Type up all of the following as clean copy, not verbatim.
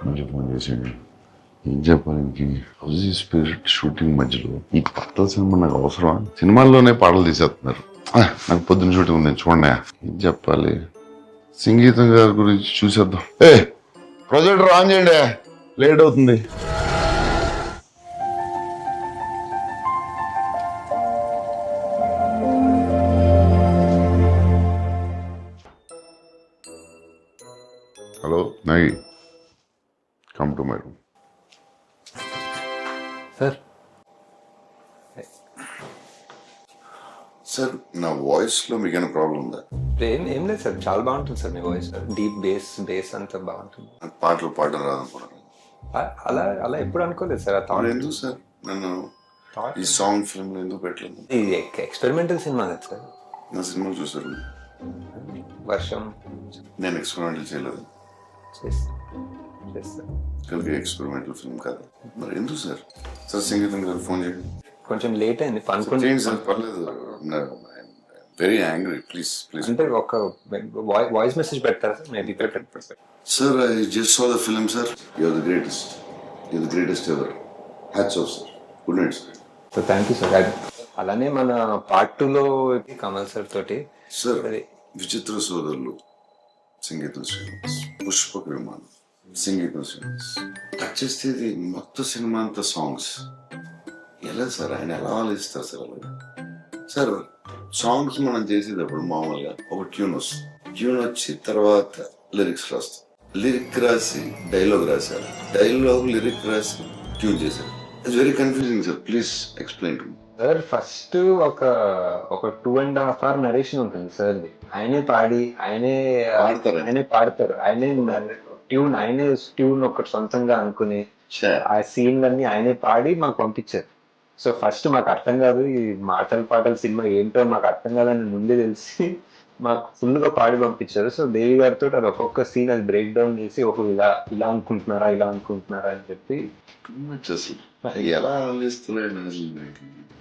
మంచి ఫోన్ చేసాడు. ఏం చెప్పాలి ఇంక, హౌస్ స్పిరిట్ షూటింగ్ మధ్యలో ఈ పాటల సినిమా నాకు అవసరమా? సినిమాల్లోనే పాటలు తీసేస్తున్నారు. నాకు పొద్దున్న షూటింగ్ ఉంది చూడండి. ఏం చెప్పాలి, సంగీతం గారి గురించి చూసేద్దాం. ప్రొజెక్టర్ ఆన్ చేయండి, లేట్ అవుతుంది. Hello Nagi, come to my room. Sir sir, నా వాయిస్ లో మీకు ఏమైనా ప్రాబ్లం ఉందా? ఏం లేదు సార్, చాలా బాగుంటుంది సార్ మీ వాయిస్. డీప్ బేస్ అంతా బాగుంటుంది. పాటలు పాడడం రాదనుకున్నాను. అలా ఎప్పుడు అనుకోలేదు సార్. ఎందుకు సార్ నన్ను ఈ సాంగ్ ఫిల్మ్ లో ఎందుకు పెట్టలేదు? ఇది ఎక్స్పెరిమెంటల్ సినిమా కదా సార్. నా సినిమా చూసారు? వర్షం నేను ఎక్స్పెరిమెంటల్ చేయలేదు. చేస్తాను. కలిగి ఎక్స్పెరిమెంటల్ ఫిల్మ్ కాదు మరి ఎందుకు సార్? సార్ సంగీతం గారు ఫోన్ చేయండి. కొంచెం లేట్ అయింది. చేయండి సార్, పర్లేదు. Very angry, please please. అంటే ఒక వాయిస్ మెసేజ్ పెడతారా సార్? మేబీ పెడతారు. Sir, I just saw the film sir. You're the greatest, you're the greatest ever. Hats off sir. Good night sir. So thank you sir. అలానే మన part 2లో Kamal sir తోటి sir విచిత్ర సోదరులు సంగీతం శ్రీనివాస్, పుష్పక విమానం సంగీతం శ్రీనివాస్. టచ్ చేస్తే ఇది మొత్తం సినిమా అంతా సాంగ్స్. ఎలా సార్ ఆయన ఎలా ఆలోచిస్తారు సార్? అలాగే సార్, సాంగ్స్ మనం చేసేటప్పుడు మామూలుగా ఒక ట్యూన్ వస్తుంది. ట్యూన్ వచ్చి తర్వాత లిరిక్స్ రాస్తాం. లిరిక్ రాసి డైలాగ్ రాశారు, డైలాగ్ లిరిక్ రాసి ట్యూన్ చేశారు. It's very confusing sir. Please explain to me. Sir first ఒక 2.5 hour నరేషన్ ఉంటుంది సార్. ఆయనే పాడి ఆయనే పాడతారు. ఆయనే ట్యూన్ ఒకటి సొంతంగా అనుకుని ఆ సీన్ అన్ని ఆయనే పాడి మాకు పంపించారు. సో ఫస్ట్ మాకు అర్థం కాదు, ఈ పాటల సినిమా ఏంటో మాకు అర్థం కాదని ముందే తెలిసి మాకు ఫుల్ గా పాడి పంపించారు. సో దేవి గారితో అది ఒక్కొక్క సీన్ అది బ్రేక్ డౌన్ చేసి ఇలా అనుకుంటున్నారా అని చెప్పి ఎలా ఆలోచిస్తున్నాడు.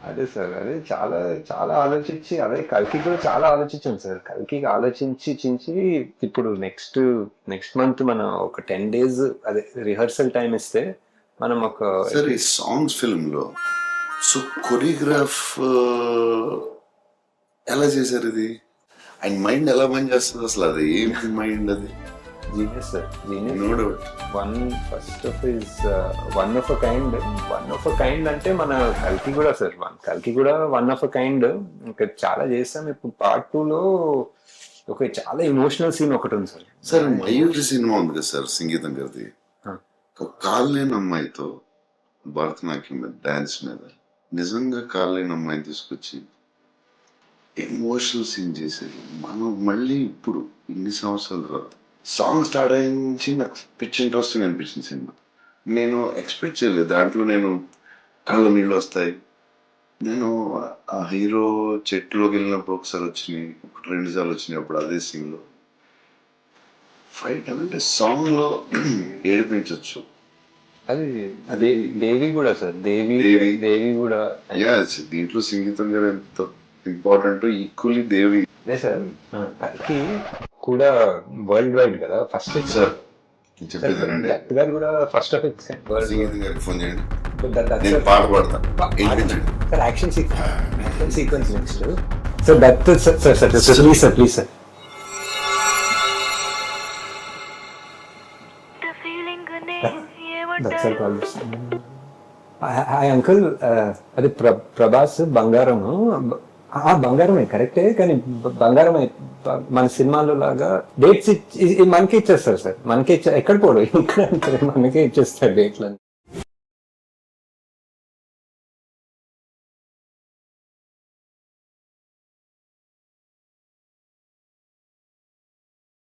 అదే సార్, అదే చాలా చాలా ఆలోచించి, అదే కల్కి కూడా చాలా ఆలోచించాను సార్. కల్కి ఆలోచించి ఇప్పుడు నెక్స్ట్ మంత్ మనం ఒక 10 days అదే రిహర్సల్ టైం ఇస్తే మనం ఒక సార్ ఈ సాంగ్స్ ఫిల్మ్ లో సో కొరియోగ్రాఫ్ ఎలా చేశారు? ఇది ఆయన మైండ్ ఎలా పని చేస్తుంది అసలు? అది ఏమి మైండ్? అది genius sir, no doubt. One of a kind అంటే మన కల్కి కూడా సార్. కల్కి కూడా వన్ ఆఫ్ అ కైండ్. ఇంకా చాలా చేస్తాం. ఇప్పుడు పార్ట్ 2లో ఒక చాలా ఎమోషనల్ సీన్ ఒకటి ఉంది సార్. సార్ మయూరి సినిమా ఉంది కదా సార్ సంగీతం గారిది, ఒక కాలు లేని అమ్మాయితో భరతనాట్యం మీద డాన్స్ మీద నిజంగా కాలు లేని అమ్మాయిని తీసుకొచ్చి ఎమోషనల్ సీన్ చేసేది. మనం మళ్ళీ ఇప్పుడు ఇన్ని సంవత్సరాల తర్వాత సాంగ్ స్టార్ట్ అయించి నాకు పిచ్ ఇంట్రెస్టింగ్ అనిపించింది సినిమా. నేను ఎక్స్పెక్ట్ చేయలేదు దాంట్లో నేను కళ్ళ నీళ్ళు వస్తాయి. నేను ఆ హీరో చెట్టులోకి వెళ్ళినప్పుడు ఒకసారి వచ్చినాయి, 2 సార్లు వచ్చినాయి. అప్పుడు అదే సీన్ లో ఫైట్ అంటే సాంగ్ లో ఏడిపించవచ్చు. అది దేవి కూడా సార్. దేవి కూడా దీంట్లో సంగీతం గారు ఎంత ఇంపార్టెంట్, ఈక్వల్లీ దేవి. అదే సార్, కల్కి కూడా వరల్డ్ వైడ్ కదా ఫస్ట్ సార్. చెప్పేదానండి గారు కూడా ఫస్ట్ ఆఫ్ ఇట్స్ సంగీతం గారికి ఫోన్ చేయండి, నేను పాట పాడతాను. Sir action sequence next. So that sir please sir. Hi uncle, అది ప్రభాస్ బంగారము. బంగారమే కరెక్టే, కానీ బంగారమే మన సినిమాలో లాగా డేట్స్ మనకే ఇచ్చేస్తారు సార్. మనకే ఎక్కడ పోడు ఇక్కడ మనకే ఇచ్చేస్తారు డేట్లని.